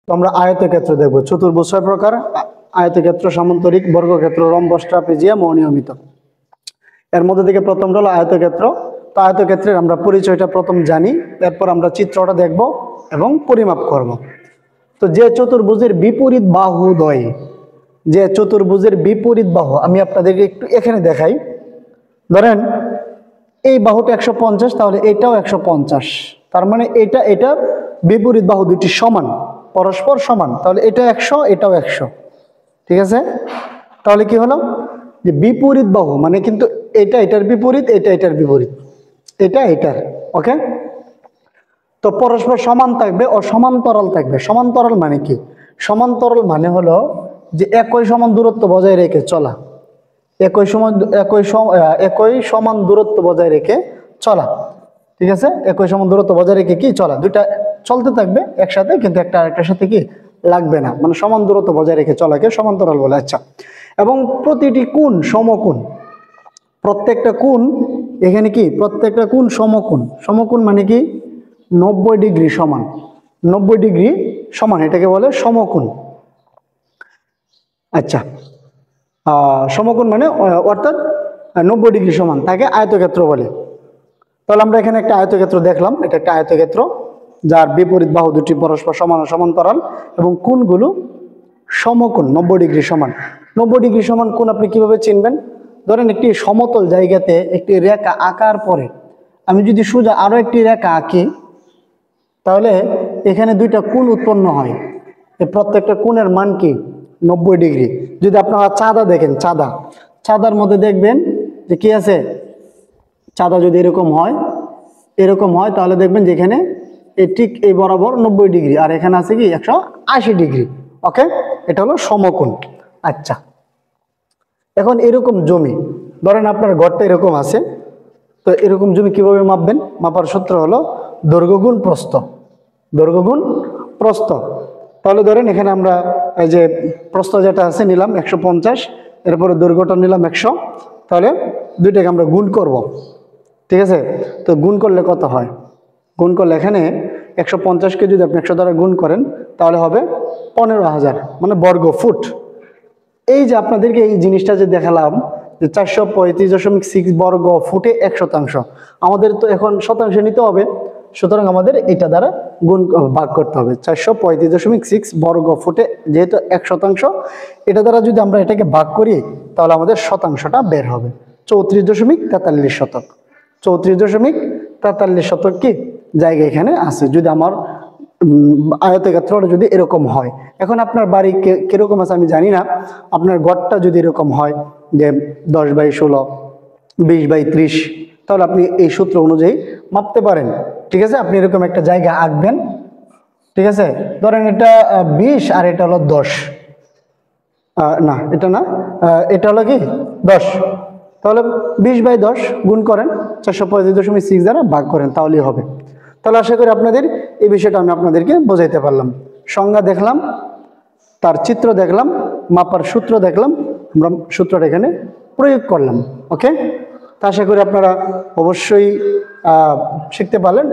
তো আমরা আয়তক্ষেত্র দেখব। চতুর্ভুজ 6 প্রকার: আয়তক্ষেত্র, সামান্তরিক, বর্গক্ষেত্র, রম্বস, ট্রাপিজিয়াম ও অনিয়মিত। এর মধ্যে থেকে প্রথমটা হলো আয়তক্ষেত্র। তো আয়তক্ষেত্রের আমরা পরিচয়টা প্রথম জানি, এরপর আমরা চিত্রটা দেখব এবং পরিমাপ করব। তো যে চতুর্ভুজের বিপরীত বাহুদ্বয়, যে চতুর্ভুজের বিপরীত বাহু, আমি আপনাদেরকে একটু এখানে দেখাই। ধরেন এই বাহুটা 150, তাহলে এটাও 150, তার মানে এটার বিপরীত বাহু দুটি সমান, পরস্পর সমান, তাহলে এটা 100, এটাও 100। ঠিক আছে? তাহলে কি হলো যে বিপরীত বাহু মানে কিন্তু এটার বিপরীত, এটার বিপরীত, এটার। ওকে, তো পরস্পর সমান থাকবে ও সমান্তরাল থাকবে। সমান্তরাল মানে কি? সমান্তরাল মানে হলো যে একই সমান দূরত্ব বজায় রেখে চলা, একই সমান দূরত্ব বজায় রেখে চলা। ঠিক আছে? একই সমান দূরত্ব বজায় রেখে কি চলা, দুইটা চলতে থাকবে একসাথে, কিন্তু একটা আরেকটার সাথে কি লাগবে না, মানে সমান দূরত্ব বজায় রেখে চলাকে সমান্তরাল বলে। আচ্ছা, এবং প্রতিটি কোণ সমকোণ, প্রত্যেকটা কোণ এখানে কি, প্রত্যেকটা কোণ সমকোণ। সমকোণ মানে কি 90 ডিগ্রি সমান, 90 ডিগ্রি সমান, এটাকে বলে সমকোণ। আচ্ছা, সমকোণ মানে অর্থাৎ 90 ডিগ্রি সমান, তাকে আয়তক্ষেত্র বলে। তাহলে আমরা এখানে একটা আয়তক্ষেত্র দেখলাম, এটা একটা আয়তক্ষেত্র যার বিপরীত বাহু দুটি পরস্পর সমান ও সমান্তরাল এবং কোণগুলো সমকোণ 90 ডিগ্রি সমান। 90 ডিগ্রি সমান কোণ আপনি কিভাবে চিনবেন? ধরেন একটি সমতল জায়গাতে একটি রেখা আঁকার পরে আমি যদি সোজা আরো একটি রেখা আঁকি, তাহলে এখানে দুইটা কোণ উৎপন্ন হয়। এই প্রত্যেকটা কোণের মান কি 90 ডিগ্রি। যদি আপনারা চাঁদা দেখেন, চাঁদার মধ্যে দেখবেন যে কি আছে, চাঁদা যদি এরকম হয় তাহলে দেখবেন যে এখানে ঠিক এই বরাবর 90 ডিগ্রি, আর এখানে আছে কি 180 ডিগ্রি। ওকে, এটা হলো সমকোণ। আচ্ছা, এখন এরকম জমি, ধরেন আপনার ঘরটা এরকম আছে, তো এরকম জমি কিভাবে মাপবেন? মাপার সূত্র হলো দৈর্ঘ্য গুণ প্রস্থ, দৈর্ঘ্য গুণ প্রস্থ। তাহলে ধরেন এখানে আমরা এই যে প্রস্থ যেটা আছে নিলাম 150, এরপরে দৈর্ঘ্যটা নিলাম 100, তাহলে দুইটাকে আমরা গুণ করব। ঠিক আছে? তো গুণ করলে কত হয়? গুণ করলে এখানে 150কে যদি আপনি 100 দ্বারা গুণ করেন তাহলে হবে 15,000, মানে বর্গ ফুট। এই যে আপনাদেরকে এই জিনিসটা যে দেখালাম যে 435.6 বর্গ ফুটে 1 শতাংশ, আমাদের তো এখন শতাংশ নিতে হবে, সুতরাং আমাদের এটা দ্বারা গুণ ভাগ করতে হবে। 435.6 বর্গ ফুটে যেহেতু 1 শতাংশ, এটা দ্বারা যদি আমরা এটাকে ভাগ করি তাহলে আমাদের শতাংশটা বের হবে 34.43 শতক। 34.43 শতক কি জায়গা এখানে আছে যদি আমার আয়তক্ষেত্রটা যদি এরকম হয়। এখন আপনার বাড়ি কিরকম আছে আমি জানি না, আপনার ঘরটা যদি এরকম হয় যে 10/16, 20/30, তাহলে আপনি এই সূত্র অনুযায়ী মাপতে পারেন। ঠিক আছে? আপনি এরকম একটা জায়গা আঁকবেন। ঠিক আছে? ধরেন এটা 20 আর এটা হলো 10, না এটা না, এটা হলো কি 10, তাহলে 20/10 গুণ করেন, 435.6 দ্বারা ভাগ করেন, তাহলেই হবে। তাহলে আশা করি আপনাদের এই বিষয়টা আমি আপনাদেরকে বোঝাইতে পারলাম। সংজ্ঞা দেখলাম, তার চিত্র দেখলাম, মাপার সূত্র দেখলাম, আমরা সূত্রটা এখানে প্রয়োগ করলাম। ওকে, তা আশা করি আপনারা অবশ্যই শিখতে পারলেন।